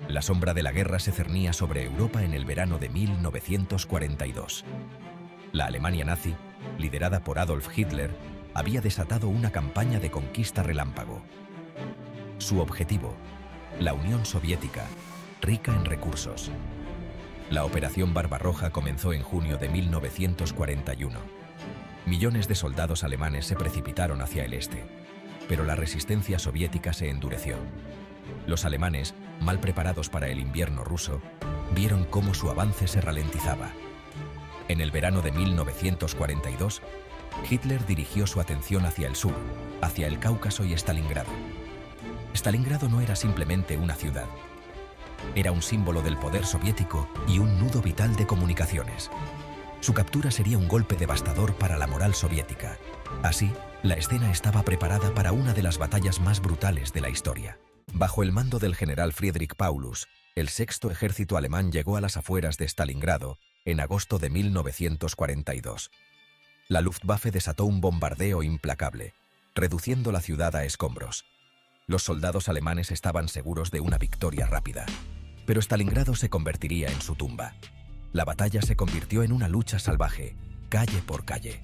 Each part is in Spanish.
La sombra de la guerra se cernía sobre Europa en el verano de 1942. La Alemania nazi, liderada por Adolf Hitler, había desatado una campaña de conquista relámpago. Su objetivo, la Unión Soviética, rica en recursos. La Operación Barbarroja comenzó en junio de 1941. Millones de soldados alemanes se precipitaron hacia el este, pero la resistencia soviética se endureció. Los alemanes, mal preparados para el invierno ruso, vieron cómo su avance se ralentizaba. En el verano de 1942, Hitler dirigió su atención hacia el sur, hacia el Cáucaso y Stalingrado. Stalingrado no era simplemente una ciudad. Era un símbolo del poder soviético y un nudo vital de comunicaciones. Su captura sería un golpe devastador para la moral soviética. Así, la escena estaba preparada para una de las batallas más brutales de la historia. Bajo el mando del general Friedrich Paulus, el sexto ejército alemán llegó a las afueras de Stalingrado en agosto de 1942. La Luftwaffe desató un bombardeo implacable, reduciendo la ciudad a escombros. Los soldados alemanes estaban seguros de una victoria rápida, pero Stalingrado se convertiría en su tumba. La batalla se convirtió en una lucha salvaje, calle por calle.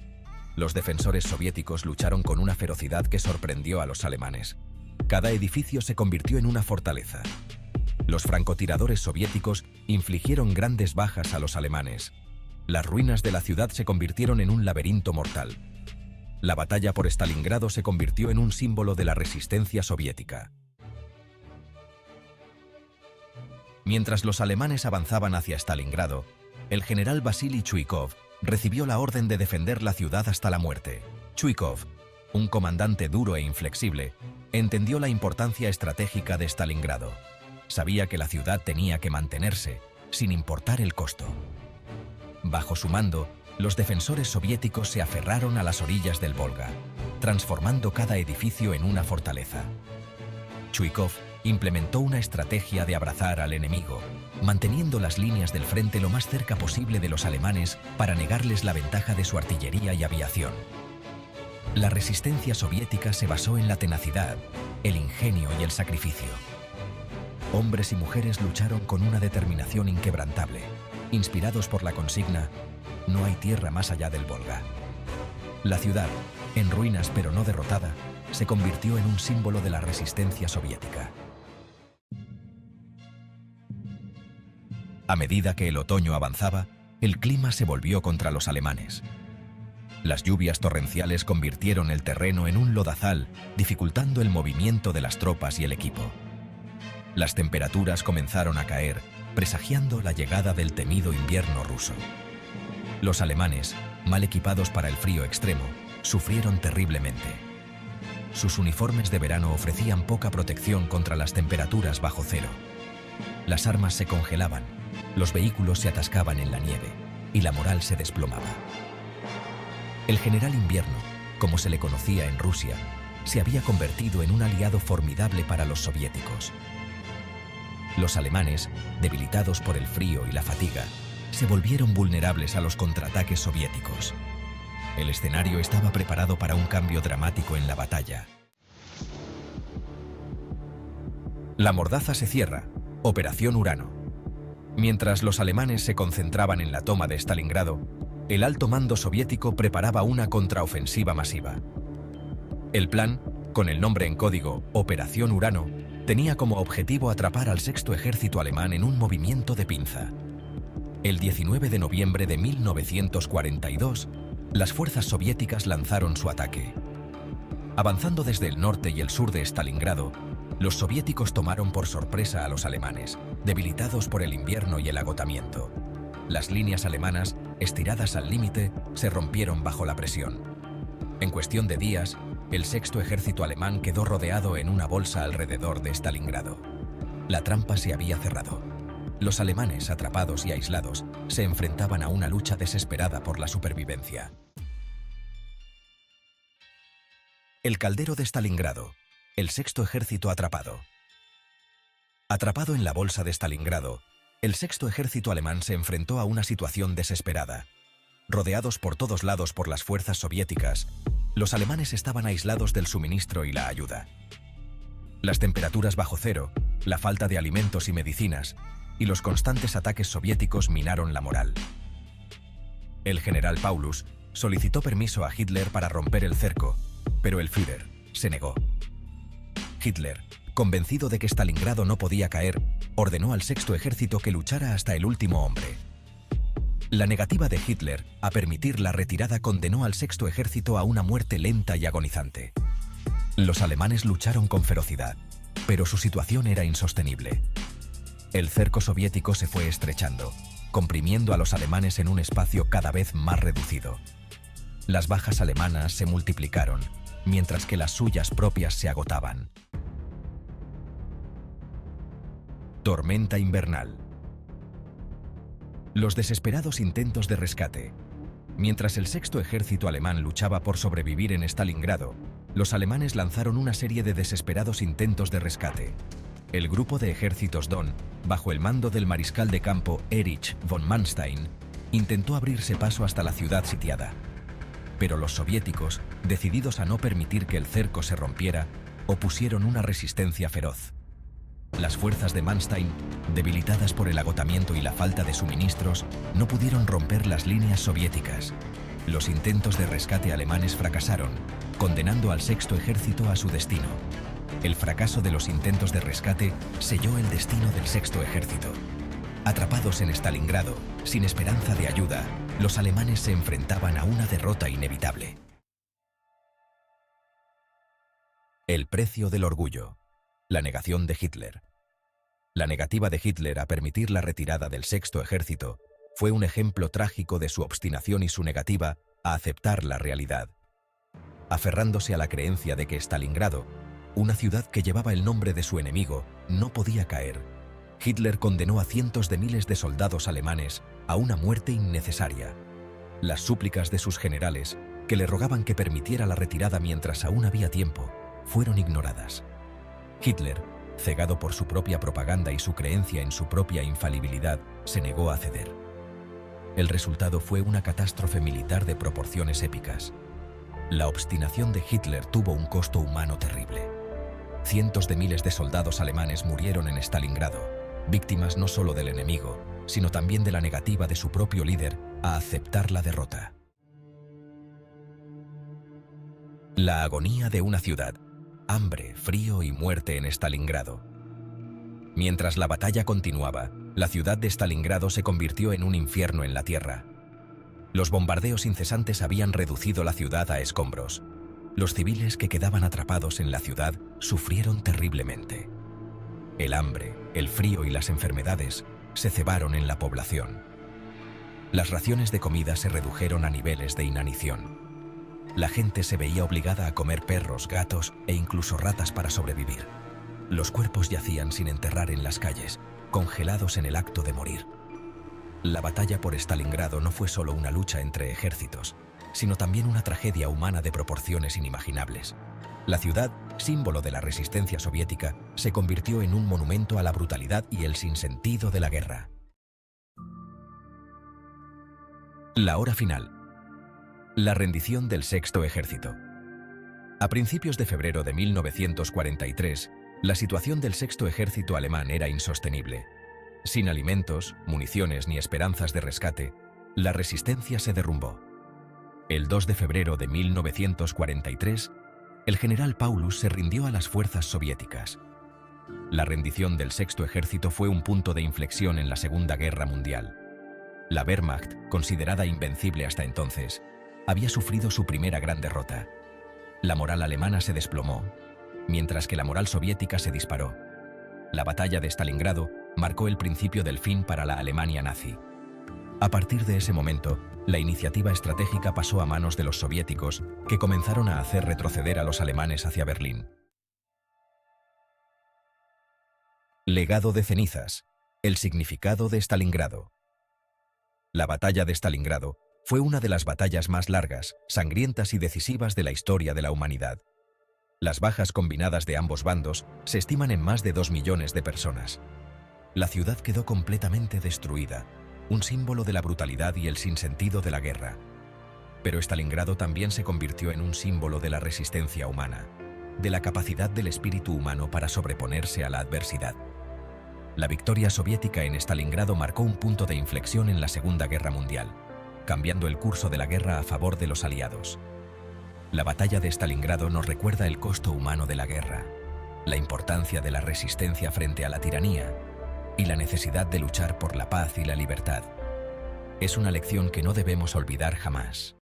Los defensores soviéticos lucharon con una ferocidad que sorprendió a los alemanes. Cada edificio se convirtió en una fortaleza. Los francotiradores soviéticos infligieron grandes bajas a los alemanes. Las ruinas de la ciudad se convirtieron en un laberinto mortal. La batalla por Stalingrado se convirtió en un símbolo de la resistencia soviética. Mientras los alemanes avanzaban hacia Stalingrado, el general Vasily Chuikov recibió la orden de defender la ciudad hasta la muerte. Chuikov, un comandante duro e inflexible, entendió la importancia estratégica de Stalingrado. Sabía que la ciudad tenía que mantenerse, sin importar el costo. Bajo su mando, los defensores soviéticos se aferraron a las orillas del Volga, transformando cada edificio en una fortaleza. Chuikov implementó una estrategia de abrazar al enemigo, manteniendo las líneas del frente lo más cerca posible de los alemanes para negarles la ventaja de su artillería y aviación. La resistencia soviética se basó en la tenacidad, el ingenio y el sacrificio. Hombres y mujeres lucharon con una determinación inquebrantable, inspirados por la consigna «No hay tierra más allá del Volga». La ciudad, en ruinas pero no derrotada, se convirtió en un símbolo de la resistencia soviética. A medida que el otoño avanzaba, el clima se volvió contra los alemanes. Las lluvias torrenciales convirtieron el terreno en un lodazal, dificultando el movimiento de las tropas y el equipo. Las temperaturas comenzaron a caer, presagiando la llegada del temido invierno ruso. Los alemanes, mal equipados para el frío extremo, sufrieron terriblemente. Sus uniformes de verano ofrecían poca protección contra las temperaturas bajo cero. Las armas se congelaban, los vehículos se atascaban en la nieve y la moral se desplomaba. El general Invierno, como se le conocía en Rusia, se había convertido en un aliado formidable para los soviéticos. Los alemanes, debilitados por el frío y la fatiga, se volvieron vulnerables a los contraataques soviéticos. El escenario estaba preparado para un cambio dramático en la batalla. La mordaza se cierra. Operación Urano. Mientras los alemanes se concentraban en la toma de Stalingrado, el alto mando soviético preparaba una contraofensiva masiva. El plan, con el nombre en código Operación Urano, tenía como objetivo atrapar al sexto ejército alemán en un movimiento de pinza. El 19 de noviembre de 1942, las fuerzas soviéticas lanzaron su ataque. Avanzando desde el norte y el sur de Stalingrado, los soviéticos tomaron por sorpresa a los alemanes, debilitados por el invierno y el agotamiento. Las líneas alemanas, estiradas al límite, se rompieron bajo la presión. En cuestión de días, el sexto ejército alemán quedó rodeado en una bolsa alrededor de Stalingrado. La trampa se había cerrado. Los alemanes, atrapados y aislados, se enfrentaban a una lucha desesperada por la supervivencia. El caldero de Stalingrado. El sexto ejército atrapado. Atrapado en la bolsa de Stalingrado, el sexto ejército alemán se enfrentó a una situación desesperada. Rodeados por todos lados por las fuerzas soviéticas, los alemanes estaban aislados del suministro y la ayuda. Las temperaturas bajo cero, la falta de alimentos y medicinas, y los constantes ataques soviéticos minaron la moral. El general Paulus solicitó permiso a Hitler para romper el cerco, pero el Führer se negó. Hitler, convencido de que Stalingrado no podía caer, ordenó al Sexto Ejército que luchara hasta el último hombre. La negativa de Hitler a permitir la retirada condenó al Sexto Ejército a una muerte lenta y agonizante. Los alemanes lucharon con ferocidad, pero su situación era insostenible. El cerco soviético se fue estrechando, comprimiendo a los alemanes en un espacio cada vez más reducido. Las bajas alemanas se multiplicaron, mientras que las suyas propias se agotaban. Tormenta invernal. Los desesperados intentos de rescate. Mientras el Sexto Ejército alemán luchaba por sobrevivir en Stalingrado, los alemanes lanzaron una serie de desesperados intentos de rescate. El grupo de ejércitos Don, bajo el mando del mariscal de campo Erich von Manstein, intentó abrirse paso hasta la ciudad sitiada. Pero los soviéticos, decididos a no permitir que el cerco se rompiera, opusieron una resistencia feroz. Las fuerzas de Manstein, debilitadas por el agotamiento y la falta de suministros, no pudieron romper las líneas soviéticas. Los intentos de rescate alemanes fracasaron, condenando al Sexto Ejército a su destino. El fracaso de los intentos de rescate selló el destino del Sexto Ejército. Atrapados en Stalingrado, sin esperanza de ayuda, los alemanes se enfrentaban a una derrota inevitable. El precio del orgullo. La negación de Hitler. La negativa de Hitler a permitir la retirada del Sexto Ejército fue un ejemplo trágico de su obstinación y su negativa a aceptar la realidad. Aferrándose a la creencia de que Stalingrado, una ciudad que llevaba el nombre de su enemigo, no podía caer, Hitler condenó a cientos de miles de soldados alemanes a una muerte innecesaria. Las súplicas de sus generales, que le rogaban que permitiera la retirada mientras aún había tiempo, fueron ignoradas. Hitler, cegado por su propia propaganda y su creencia en su propia infalibilidad, se negó a ceder. El resultado fue una catástrofe militar de proporciones épicas. La obstinación de Hitler tuvo un costo humano terrible. Cientos de miles de soldados alemanes murieron en Stalingrado, víctimas no solo del enemigo, sino también de la negativa de su propio líder a aceptar la derrota. La agonía de una ciudad. Hambre, frío y muerte en Stalingrado. Mientras la batalla continuaba, la ciudad de Stalingrado se convirtió en un infierno en la tierra. Los bombardeos incesantes habían reducido la ciudad a escombros. Los civiles que quedaban atrapados en la ciudad sufrieron terriblemente. El hambre, el frío y las enfermedades se cebaron en la población. Las raciones de comida se redujeron a niveles de inanición. La gente se veía obligada a comer perros, gatos e incluso ratas para sobrevivir. Los cuerpos yacían sin enterrar en las calles, congelados en el acto de morir. La batalla por Stalingrado no fue solo una lucha entre ejércitos, sino también una tragedia humana de proporciones inimaginables. La ciudad, símbolo de la resistencia soviética, se convirtió en un monumento a la brutalidad y el sinsentido de la guerra. La hora final. La rendición del Sexto Ejército. A principios de febrero de 1943, la situación del Sexto Ejército alemán era insostenible. Sin alimentos, municiones ni esperanzas de rescate, la resistencia se derrumbó. El 2 de febrero de 1943, el general Paulus se rindió a las fuerzas soviéticas. La rendición del Sexto Ejército fue un punto de inflexión en la Segunda Guerra Mundial. La Wehrmacht, considerada invencible hasta entonces, había sufrido su primera gran derrota. La moral alemana se desplomó, mientras que la moral soviética se disparó. La batalla de Stalingrado marcó el principio del fin para la Alemania nazi. A partir de ese momento, la iniciativa estratégica pasó a manos de los soviéticos, que comenzaron a hacer retroceder a los alemanes hacia Berlín. Legado de cenizas. El significado de Stalingrado. La batalla de Stalingrado fue una de las batallas más largas, sangrientas y decisivas de la historia de la humanidad. Las bajas combinadas de ambos bandos se estiman en más de 2 millones de personas. La ciudad quedó completamente destruida, un símbolo de la brutalidad y el sinsentido de la guerra. Pero Stalingrado también se convirtió en un símbolo de la resistencia humana. de la capacidad del espíritu humano para sobreponerse a la adversidad. La victoria soviética en Stalingrado marcó un punto de inflexión en la Segunda Guerra Mundial, cambiando el curso de la guerra a favor de los aliados. La batalla de Stalingrado nos recuerda el costo humano de la guerra, la importancia de la resistencia frente a la tiranía y la necesidad de luchar por la paz y la libertad. Es una lección que no debemos olvidar jamás.